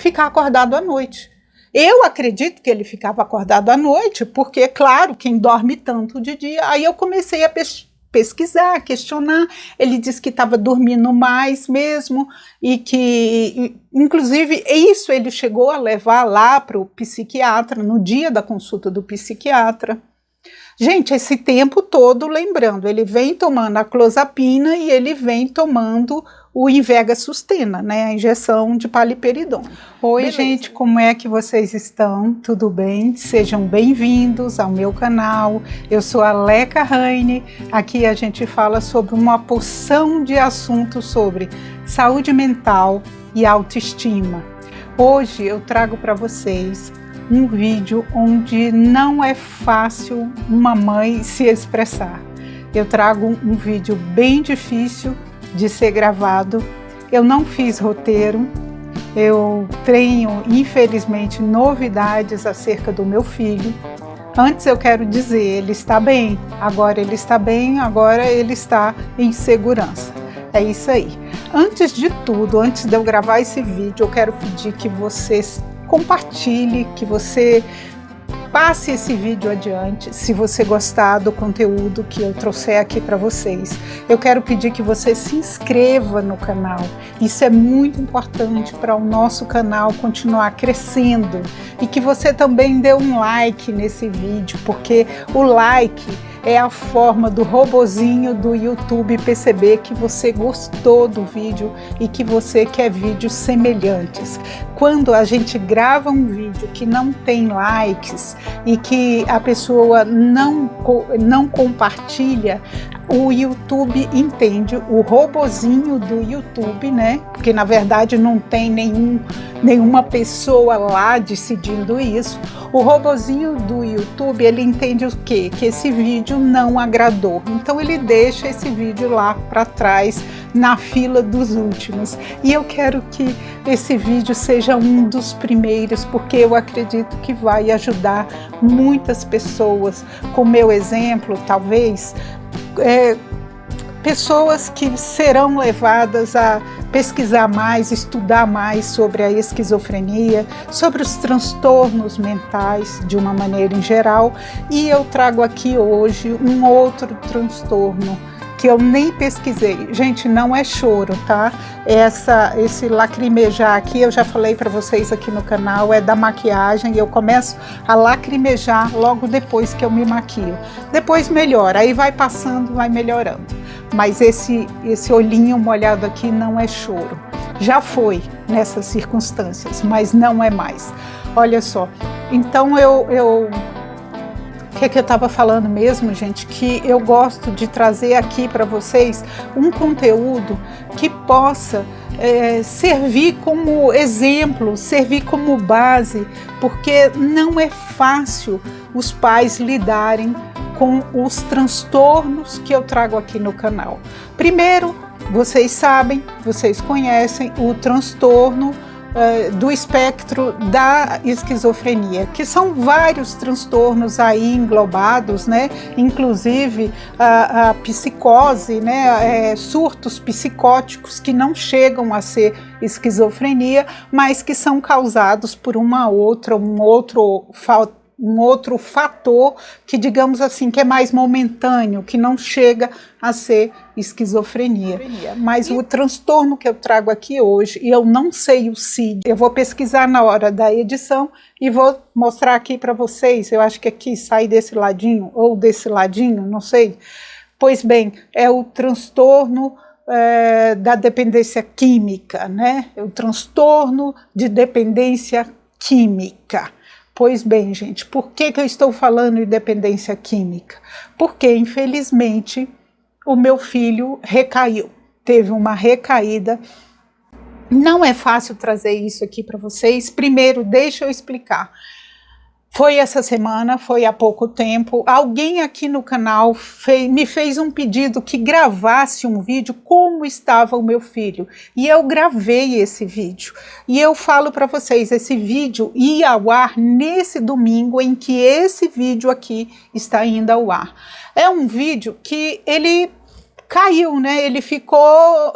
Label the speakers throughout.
Speaker 1: ficar acordado à noite. Eu acredito que ele ficava acordado à noite, porque, claro, quem dorme tanto de dia. Aí eu comecei a pesquisar, questionar. Ele disse que estava dormindo mais mesmo e que, inclusive, isso ele chegou a levar lá para o psiquiatra, no dia da consulta do psiquiatra. Gente, esse tempo todo, lembrando, ele vem tomando a clozapina e ele vem tomando o Invega Sustena, né, a injeção de paliperidona. Oi, beleza, gente, como é que vocês estão? Tudo bem? Sejam bem-vindos ao meu canal. Eu sou a Leca Raine. Aqui a gente fala sobre uma porção de assuntos sobre saúde mental e autoestima. Hoje eu trago para vocês um vídeo onde não é fácil uma mãe se expressar. Eu trago um vídeo bem difícil de ser gravado. Eu não fiz roteiro, eu tenho, infelizmente, novidades acerca do meu filho. Antes eu quero dizer, ele está bem, agora ele está bem, agora ele está em segurança. É isso aí. Antes de tudo, antes de eu gravar esse vídeo, eu quero pedir que vocês compartilhe, que você passe esse vídeo adiante, se você gostar do conteúdo que eu trouxer aqui para vocês. Eu quero pedir que você se inscreva no canal. Isso é muito importante para o nosso canal continuar crescendo. E que você também dê um like nesse vídeo, porque o like é a forma do robozinho do YouTube perceber que você gostou do vídeo e que você quer vídeos semelhantes. Quando a gente grava um vídeo que não tem likes e que a pessoa não compartilha, o YouTube entende, o robozinho do YouTube, né? Porque na verdade não tem nenhuma pessoa lá decidindo isso. O robozinho do YouTube, ele entende o quê? Que esse vídeo não agradou. Então ele deixa esse vídeo lá para trás, na fila dos últimos. E eu quero que esse vídeo seja um dos primeiros, porque eu acredito que vai ajudar muitas pessoas. Com o meu exemplo, talvez, pessoas que serão levadas a pesquisar mais, estudar mais sobre a esquizofrenia, sobre os transtornos mentais de uma maneira em geral. E eu trago aqui hoje um outro transtorno que eu nem pesquisei. Gente, não é choro, tá? Esse lacrimejar aqui, eu já falei para vocês aqui no canal, é da maquiagem. Eu começo a lacrimejar logo depois que eu me maquio. Depois melhora, aí vai passando, vai melhorando. Mas esse olhinho molhado aqui não é choro. Já foi nessas circunstâncias, mas não é mais. Olha só, então o que eu estava falando mesmo, gente, que eu gosto de trazer aqui para vocês um conteúdo que possa servir como exemplo, servir como base, porque não é fácil os pais lidarem com os transtornos que eu trago aqui no canal. Primeiro, vocês sabem, vocês conhecem o transtorno do espectro da esquizofrenia, que são vários transtornos aí englobados, né? Inclusive a psicose, né? Surtos psicóticos que não chegam a ser esquizofrenia, mas que são causados por um outro fator que, digamos assim, que é mais momentâneo, que não chega a ser esquizofrenia. Mas o transtorno que eu trago aqui hoje, e eu não sei o CID, eu vou pesquisar na hora da edição e vou mostrar aqui para vocês. Eu acho que aqui sai desse ladinho ou desse ladinho, não sei. Pois bem, é o transtorno da dependência química, né? É o transtorno de dependência química. Pois bem, gente, por que eu estou falando de dependência química? Porque, infelizmente, o meu filho recaiu, teve uma recaída. Não é fácil trazer isso aqui para vocês. Primeiro, deixa eu explicar. Foi essa semana, foi há pouco tempo, alguém aqui no canal me fez um pedido que gravasse um vídeo como estava o meu filho. E eu gravei esse vídeo. E eu falo para vocês, esse vídeo ia ao ar nesse domingo em que esse vídeo aqui está indo ao ar. É um vídeo que ele caiu, né? Ele ficou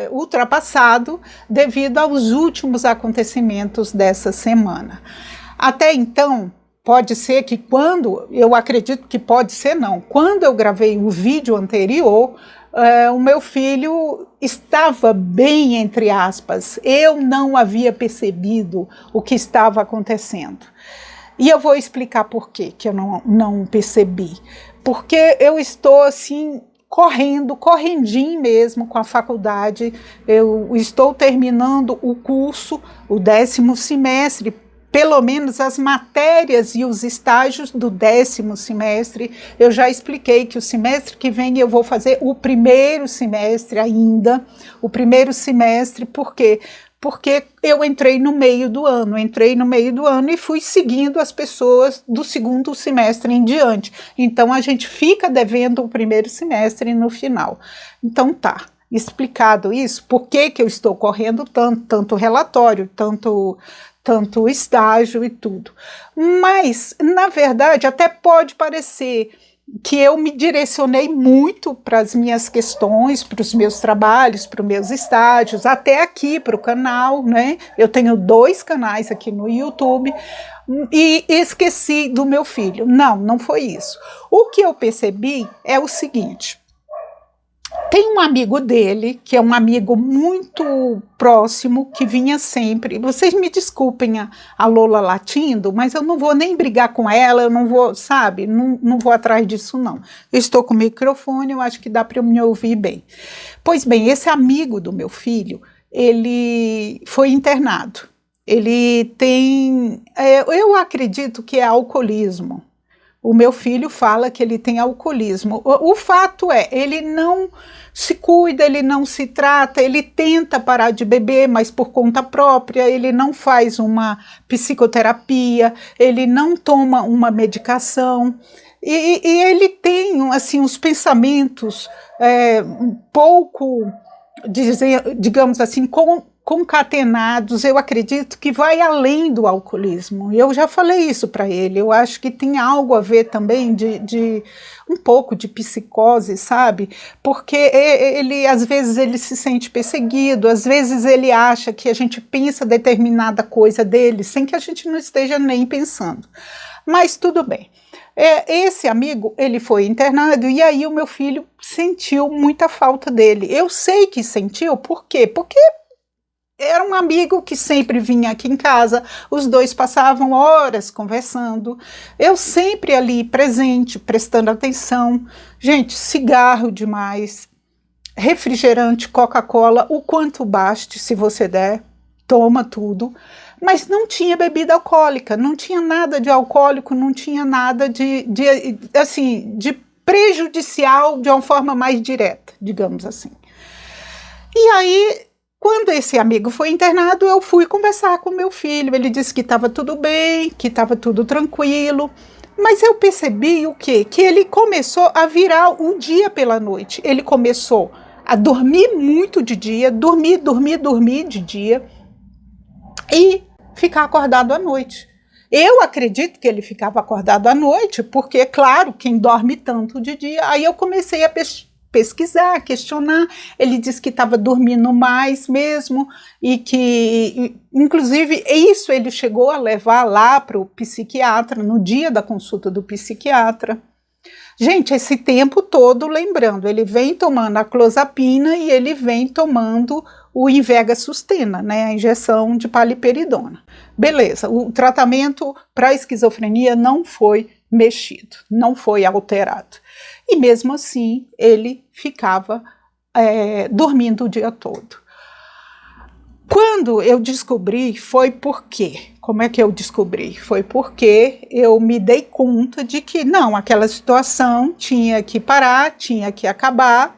Speaker 1: ultrapassado devido aos últimos acontecimentos dessa semana. Até então, pode ser que eu acredito que pode ser não, quando eu gravei o vídeo anterior, o meu filho estava bem, entre aspas, eu não havia percebido o que estava acontecendo. E eu vou explicar por quê que eu não percebi. Porque eu estou assim, correndinho mesmo com a faculdade, eu estou terminando o curso, o 10º semestre, pelo menos as matérias e os estágios do 10º semestre. Eu já expliquei que o semestre que vem eu vou fazer o 1º semestre ainda, o 1º semestre, por quê? Porque eu entrei no meio do ano e fui seguindo as pessoas do 2º semestre em diante. Então, a gente fica devendo o 1º semestre no final. Então, tá, explicado isso, por que eu estou correndo tanto relatório, tanto estágio e tudo. Mas, na verdade, até pode parecer que eu me direcionei muito para as minhas questões, para os meus trabalhos, para os meus estágios, até aqui para o canal, né? Eu tenho 2 canais aqui no YouTube e esqueci do meu filho. Não foi isso. O que eu percebi é o seguinte: tem um amigo dele, que é um amigo muito próximo, que vinha sempre. Vocês me desculpem a Lola latindo, mas eu não vou nem brigar com ela, eu não vou, sabe, não vou atrás disso não. Eu estou com o microfone, eu acho que dá para eu me ouvir bem. Pois bem, esse amigo do meu filho, ele foi internado. Ele tem, eu acredito que é alcoolismo. O meu filho fala que ele tem alcoolismo. O fato é, ele não se cuida, ele não se trata, ele tenta parar de beber, mas por conta própria, ele não faz uma psicoterapia, ele não toma uma medicação, e ele tem, assim, uns pensamentos um pouco, digamos assim, concatenados, eu acredito que vai além do alcoolismo. Eu já falei isso para ele, eu acho que tem algo a ver também de um pouco de psicose, sabe? Porque ele, às vezes, ele se sente perseguido, às vezes ele acha que a gente pensa determinada coisa dele, sem que a gente não esteja nem pensando. Mas tudo bem. Esse amigo, ele foi internado e aí o meu filho sentiu muita falta dele. Eu sei que sentiu, por quê? Porque era um amigo que sempre vinha aqui em casa, os dois passavam horas conversando, eu sempre ali presente, prestando atenção. Gente, cigarro demais, refrigerante, Coca-Cola, o quanto baste, se você der, toma tudo. Mas não tinha bebida alcoólica, não tinha nada de alcoólico, não tinha nada de prejudicial de uma forma mais direta, digamos assim. E aí, quando esse amigo foi internado, eu fui conversar com meu filho. Ele disse que estava tudo bem, que estava tudo tranquilo. Mas eu percebi o quê? Que ele começou a virar o dia pela noite. Ele começou a dormir muito de dia, dormir de dia e ficar acordado à noite. Eu acredito que ele ficava acordado à noite, porque, claro, quem dorme tanto de dia. Aí eu comecei a pesquisar, questionar. Ele disse que estava dormindo mais mesmo e que, inclusive, isso ele chegou a levar lá para o psiquiatra, no dia da consulta do psiquiatra. Gente, esse tempo todo, lembrando, ele vem tomando a clozapina e ele vem tomando o Invega Sustena, né, a injeção de paliperidona. Beleza, o tratamento para esquizofrenia não foi mexido, não foi alterado. E mesmo assim, ele ficava dormindo o dia todo. Quando eu descobri, foi por quê? Como é que eu descobri? Foi porque eu me dei conta de que, não, aquela situação tinha que parar, tinha que acabar.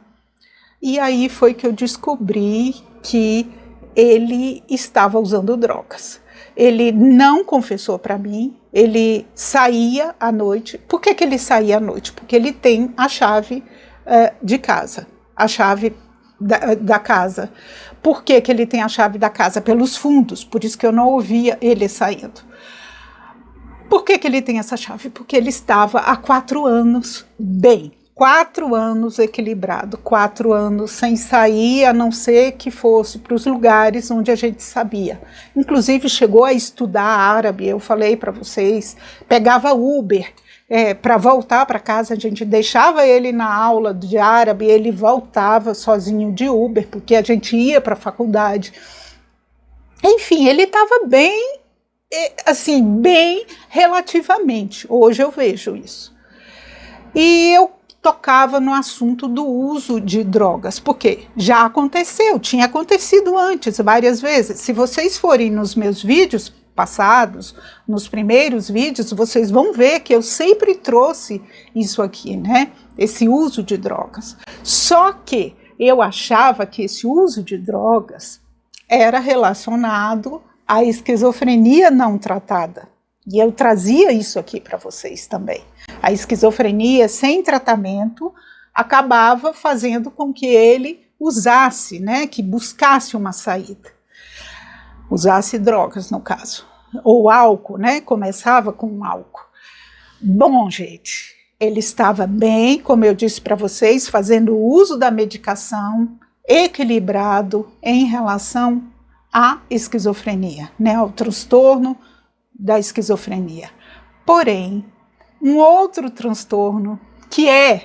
Speaker 1: E aí foi que eu descobri que ele estava usando drogas. Ele não confessou para mim, ele saía à noite. Por que ele saía à noite? Porque ele tem a chave de casa, a chave da casa. Por que ele tem a chave da casa? Pelos fundos, por isso que eu não ouvia ele saindo. Por que ele tem essa chave? Porque ele estava há 4 anos bem, 4 anos equilibrado, 4 anos sem sair, a não ser que fosse para os lugares onde a gente sabia. Inclusive chegou a estudar árabe, eu falei para vocês, pegava Uber para voltar para casa, a gente deixava ele na aula de árabe, ele voltava sozinho de Uber, porque a gente ia para a faculdade. Enfim, ele estava bem, assim, bem relativamente, hoje eu vejo isso. E eu tocava no assunto do uso de drogas, porque já aconteceu, tinha acontecido antes várias vezes. Se vocês forem nos meus vídeos passados, nos primeiros vídeos, vocês vão ver que eu sempre trouxe isso aqui, né? Esse uso de drogas. Só que eu achava que esse uso de drogas era relacionado à esquizofrenia não tratada. E eu trazia isso aqui para vocês também. A esquizofrenia sem tratamento acabava fazendo com que ele usasse, né, que buscasse uma saída. Usasse drogas, no caso. Ou álcool, né, começava com álcool. Bom, gente, ele estava bem, como eu disse para vocês, fazendo uso da medicação, equilibrado em relação à esquizofrenia, né, ao transtorno da esquizofrenia. Porém, um outro transtorno, que é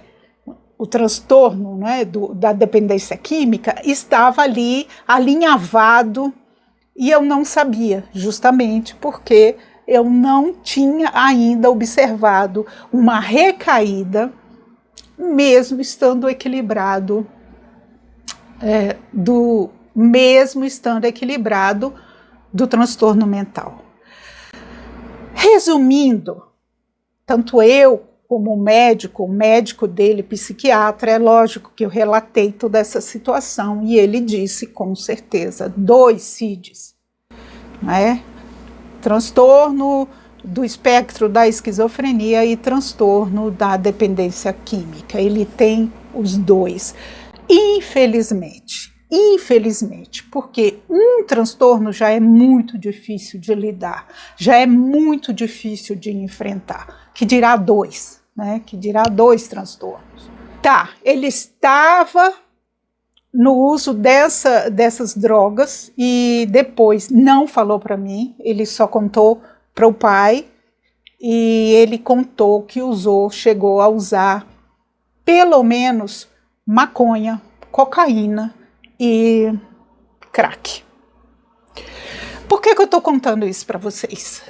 Speaker 1: o transtorno, né, da dependência química, estava ali alinhavado e eu não sabia, justamente porque eu não tinha ainda observado uma recaída, mesmo estando equilibrado, do transtorno mental. Resumindo, tanto eu como o médico dele, psiquiatra, é lógico que eu relatei toda essa situação e ele disse com certeza 2 CIDs, né? Transtorno do espectro da esquizofrenia e transtorno da dependência química. Ele tem os 2, infelizmente, porque um transtorno já é muito difícil de lidar, já é muito difícil de enfrentar, que dirá 2, né? Que dirá 2 transtornos. Tá, ele estava no uso dessas drogas e depois não falou para mim, ele só contou para o pai e ele contou que chegou a usar pelo menos maconha, cocaína e crack. Por que eu estou contando isso para vocês?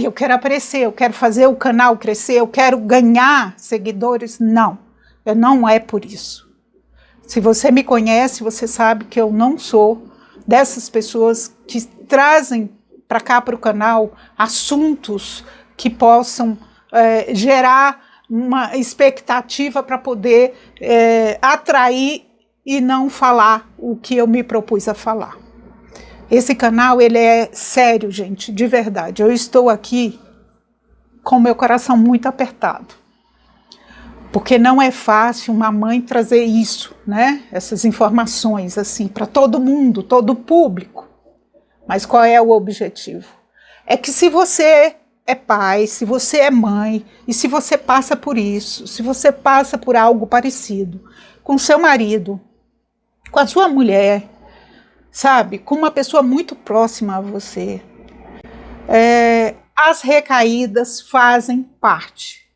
Speaker 1: Eu quero aparecer, eu quero fazer o canal crescer, eu quero ganhar seguidores. Não é por isso. Se você me conhece, você sabe que eu não sou dessas pessoas que trazem para cá, para o canal, assuntos que possam gerar uma expectativa para poder atrair e não falar o que eu me propus a falar. Esse canal, ele é sério, gente, de verdade. Eu estou aqui com meu coração muito apertado. Porque não é fácil uma mãe trazer isso, né? Essas informações assim para todo mundo, todo o público. Mas qual é o objetivo? É que se você é pai, se você é mãe, e se você passa por isso, se você passa por algo parecido com seu marido, com a sua mulher, sabe, com uma pessoa muito próxima a você, as recaídas fazem parte.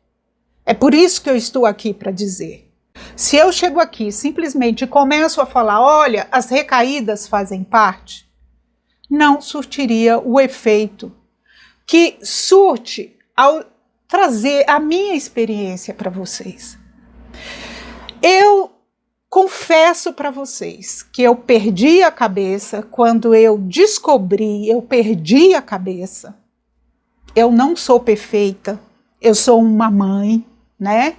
Speaker 1: É por isso que eu estou aqui para dizer. Se eu chego aqui simplesmente e começo a falar, olha, as recaídas fazem parte, não surtiria o efeito que surte ao trazer a minha experiência para vocês. Eu confesso para vocês que eu perdi a cabeça quando eu descobri, eu perdi a cabeça. Eu não sou perfeita, eu sou uma mãe, né?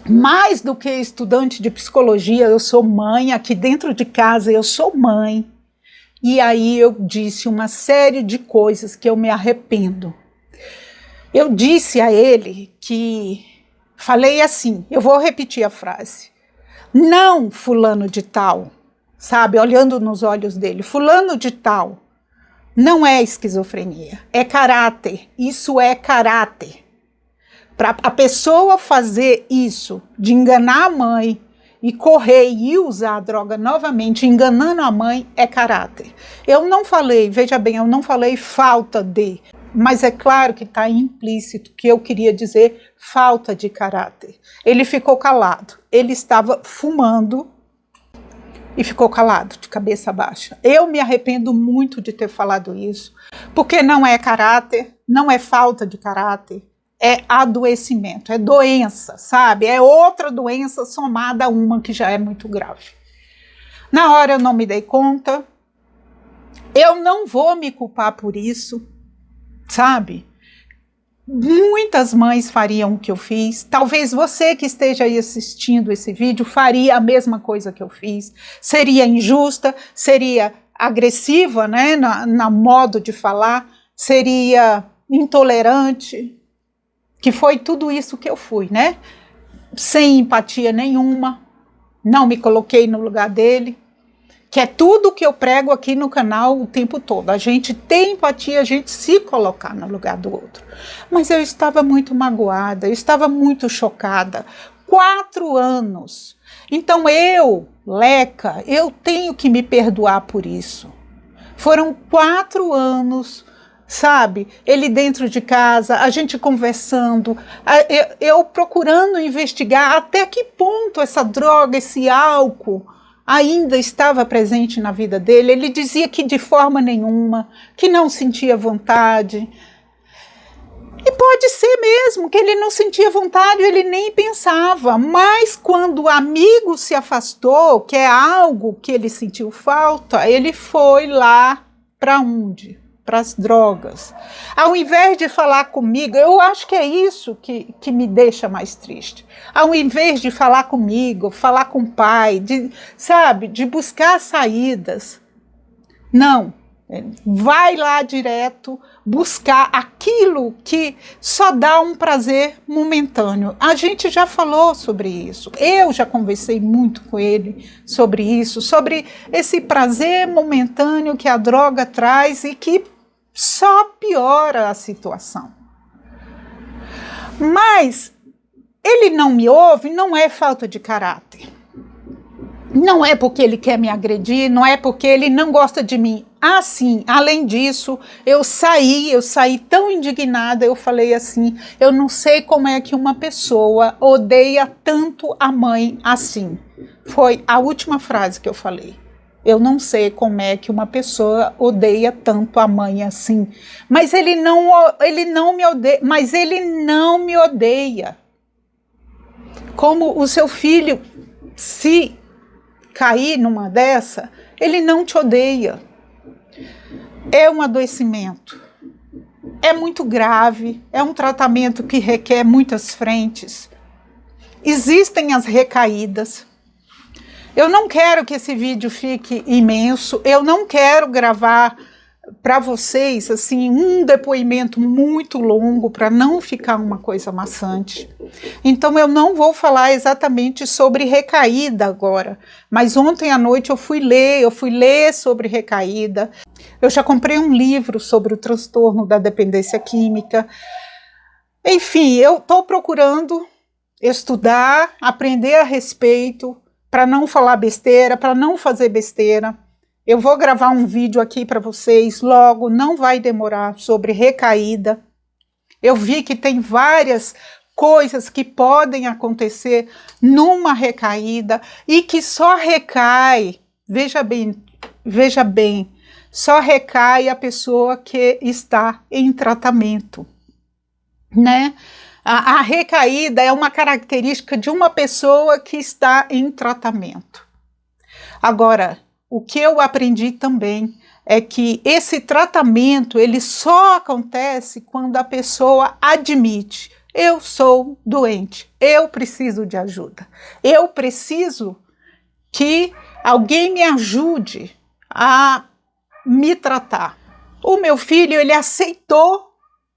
Speaker 1: Mais do que estudante de psicologia, eu sou mãe, aqui dentro de casa eu sou mãe. E aí eu disse uma série de coisas que eu me arrependo. Eu disse a ele que, falei assim, eu vou repetir a frase. Não fulano de tal, sabe, olhando nos olhos dele, fulano de tal, não é esquizofrenia, é caráter, isso é caráter. Para a pessoa fazer isso, de enganar a mãe e correr e usar a droga novamente, enganando a mãe, é caráter. Eu não falei, veja bem, eu não falei falta de, mas é claro que está implícito que eu queria dizer falta de caráter. Ele ficou calado, ele estava fumando e ficou calado, de cabeça baixa. Eu me arrependo muito de ter falado isso, porque não é caráter, não é falta de caráter, é adoecimento, é doença, sabe? É outra doença somada a uma que já é muito grave. Na hora eu não me dei conta, eu não vou me culpar por isso, sabe? Muitas mães fariam o que eu fiz, talvez você que esteja aí assistindo esse vídeo faria a mesma coisa que eu fiz, seria injusta, seria agressiva, né, na modo de falar, seria intolerante, que foi tudo isso que eu fui, né? Sem empatia nenhuma, não me coloquei no lugar dele, que é tudo que eu prego aqui no canal o tempo todo. A gente tem empatia, a gente se colocar no lugar do outro. Mas eu estava muito magoada, eu estava muito chocada. 4 anos. Então eu, Leca, eu tenho que me perdoar por isso. Foram 4 anos, sabe? Ele dentro de casa, a gente conversando, eu procurando investigar até que ponto essa droga, esse álcool ainda estava presente na vida dele. Ele dizia que de forma nenhuma, que não sentia vontade. E pode ser mesmo que ele não sentia vontade, ele nem pensava, mas quando o amigo se afastou, que é algo que ele sentiu falta, ele foi lá para onde? Para as drogas. Ao invés de falar comigo, eu acho que é isso que me deixa mais triste. Ao invés de falar comigo, falar com o pai, sabe, de buscar saídas, não. Vai lá direto buscar aquilo que só dá um prazer momentâneo. A gente já falou sobre isso. Eu já conversei muito com ele sobre isso, sobre esse prazer momentâneo que a droga traz e que só piora a situação. Mas ele não me ouve, não é falta de caráter. Não é porque ele quer me agredir, não é porque ele não gosta de mim. Assim, além disso, eu saí tão indignada, eu falei assim, eu não sei como é que uma pessoa odeia tanto a mãe assim. Foi a última frase que eu falei. Eu não sei como é que uma pessoa odeia tanto a mãe assim. Mas ele não me odeia, mas ele não me odeia. Como o seu filho, se cair numa dessa, ele não te odeia. É um adoecimento. É muito grave, é um tratamento que requer muitas frentes. Existem as recaídas. Eu não quero que esse vídeo fique imenso, eu não quero gravar para vocês assim um depoimento muito longo para não ficar uma coisa maçante. Então eu não vou falar exatamente sobre recaída agora, mas ontem à noite eu fui ler sobre recaída. Eu já comprei um livro sobre o transtorno da dependência química. Enfim, eu estou procurando estudar, aprender a respeito, para não falar besteira, para não fazer besteira. Eu vou gravar um vídeo aqui para vocês, logo, não vai demorar, sobre recaída. Eu vi que tem várias coisas que podem acontecer numa recaída e que só recai, veja bem, só recai a pessoa que está em tratamento, né? A recaída é uma característica de uma pessoa que está em tratamento. Agora, o que eu aprendi também é que esse tratamento ele só acontece quando a pessoa admite: eu sou doente, eu preciso de ajuda, eu preciso que alguém me ajude a me tratar. O meu filho, ele aceitou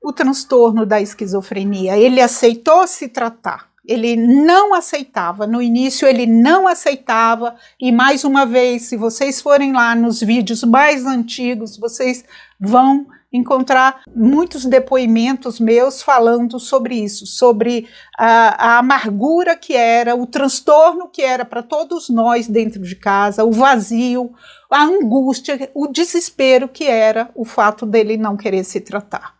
Speaker 1: o transtorno da esquizofrenia, ele aceitou se tratar. Ele não aceitava, no início ele não aceitava, e mais uma vez, se vocês forem lá nos vídeos mais antigos, vocês vão encontrar muitos depoimentos meus falando sobre isso, sobre a amargura que era, o transtorno que era para todos nós dentro de casa, o vazio, a angústia, o desespero que era o fato dele não querer se tratar.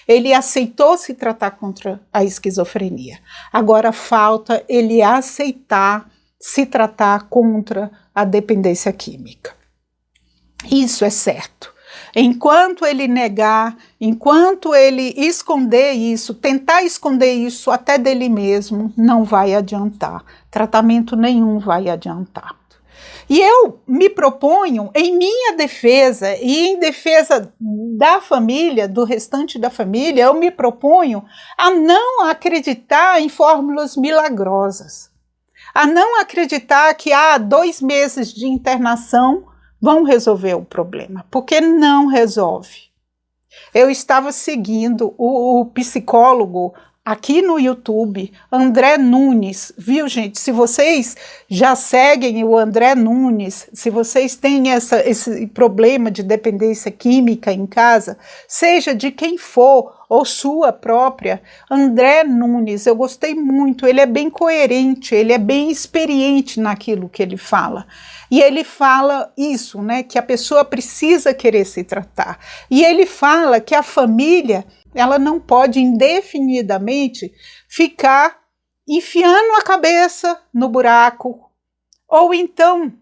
Speaker 1: Ele aceitou se tratar contra a esquizofrenia. Agora falta ele aceitar se tratar contra a dependência química. Isso é certo. Enquanto ele negar, enquanto ele esconder isso, tentar esconder isso até dele mesmo, não vai adiantar. Tratamento nenhum vai adiantar. E eu me proponho, em minha defesa e em defesa da família, do restante da família, eu me proponho a não acreditar em fórmulas milagrosas, a não acreditar que 2 meses de internação vão resolver o problema, porque não resolve. Eu estava seguindo o psicólogo aqui no YouTube, André Nunes, viu, gente? Se vocês já seguem o André Nunes, se vocês têm esse problema de dependência química em casa, seja de quem for, ou sua própria, André Nunes, eu gostei muito, ele é bem coerente, ele é bem experiente naquilo que ele fala. E ele fala isso, né, que a pessoa precisa querer se tratar. E ele fala que a família, ela não pode indefinidamente ficar enfiando a cabeça no buraco, ou então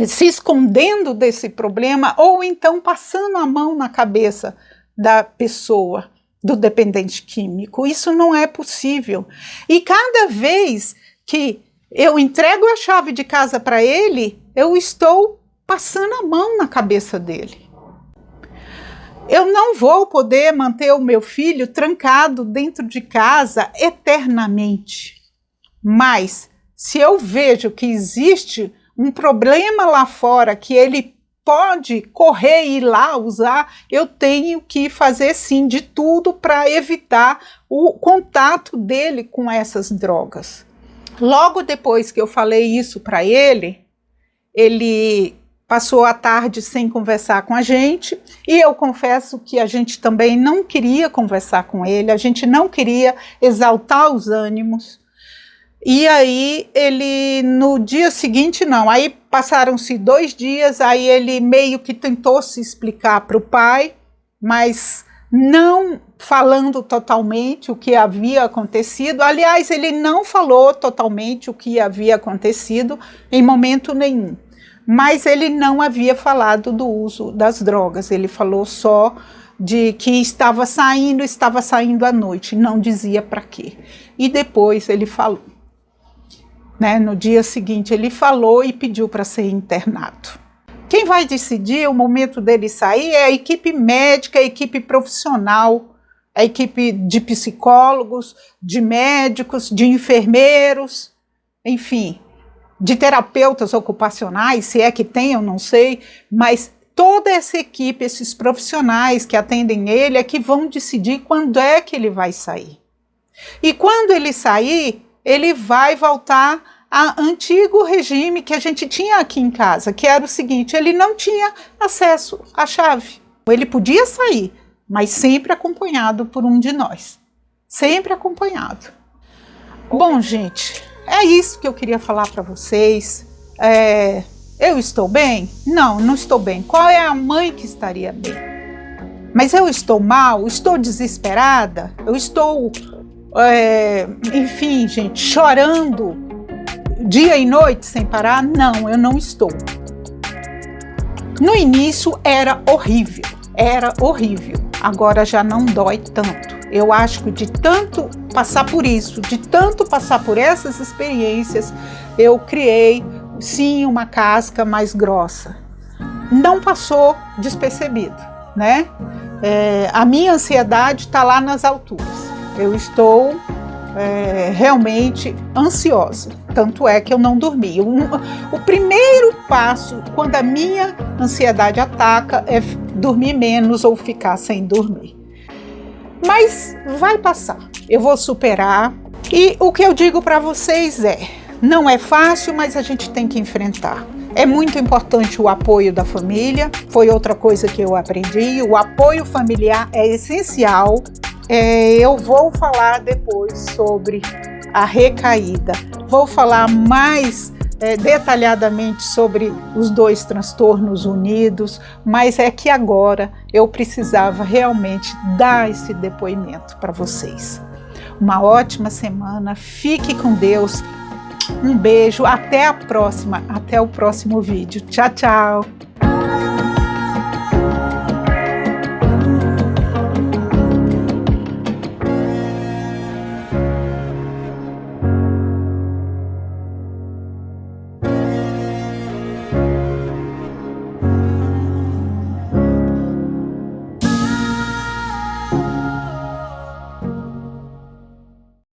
Speaker 1: se escondendo desse problema, ou então passando a mão na cabeça da pessoa, do dependente químico. Isso não é possível. E cada vez que eu entrego a chave de casa para ele, eu estou passando a mão na cabeça dele. Eu não vou poder manter o meu filho trancado dentro de casa eternamente. Mas, se eu vejo que existe um problema lá fora que ele pode correr e ir lá usar, eu tenho que fazer sim de tudo para evitar o contato dele com essas drogas. Logo depois que eu falei isso para ele, ele passou a tarde sem conversar com a gente, e eu confesso que a gente também não queria conversar com ele, a gente não queria exaltar os ânimos. E aí ele, no dia seguinte não, aí passaram-se 2 dias, aí ele meio que tentou se explicar para o pai, mas não falando totalmente o que havia acontecido. Aliás, ele não falou totalmente o que havia acontecido em momento nenhum. Mas ele não havia falado do uso das drogas, ele falou só de que estava saindo à noite, não dizia para quê. E depois ele falou, né, no dia seguinte ele falou e pediu para ser internado. Quem vai decidir o momento dele sair é a equipe médica, a equipe profissional, a equipe de psicólogos, de médicos, de enfermeiros, enfim, de terapeutas ocupacionais, se é que tem, eu não sei, mas toda essa equipe, esses profissionais que atendem ele, é que vão decidir quando é que ele vai sair. E quando ele sair, ele vai voltar ao antigo regime que a gente tinha aqui em casa, que era o seguinte, ele não tinha acesso à chave. Ele podia sair, mas sempre acompanhado por um de nós. Sempre acompanhado. Bom, gente, é isso que eu queria falar para vocês. Eu estou bem? Não, não estou bem. Qual é a mãe que estaria bem? Mas eu estou mal? Estou desesperada? Eu estou, enfim, gente, chorando dia e noite sem parar? Não, eu não estou. No início era horrível. Agora já não dói tanto. Eu acho que de tanto passar por isso, de tanto passar por essas experiências, eu criei, sim, uma casca mais grossa. Não passou despercebido, né? A minha ansiedade está lá nas alturas. Eu estou realmente ansiosa. Tanto é que eu não dormi. O primeiro passo, quando a minha ansiedade ataca, é dormir menos ou ficar sem dormir. Mas vai passar, eu vou superar E o que eu digo para vocês é, não é fácil, mas a gente tem que enfrentar. É muito importante o apoio da família, foi outra coisa que eu aprendi, o apoio familiar é essencial. Eu vou falar depois sobre a recaída, vou falar mais detalhadamente sobre os 2 transtornos unidos, mas é que agora eu precisava realmente dar esse depoimento para vocês. Uma ótima semana, fique com Deus, um beijo, até a próxima, até o próximo vídeo. Tchau, tchau!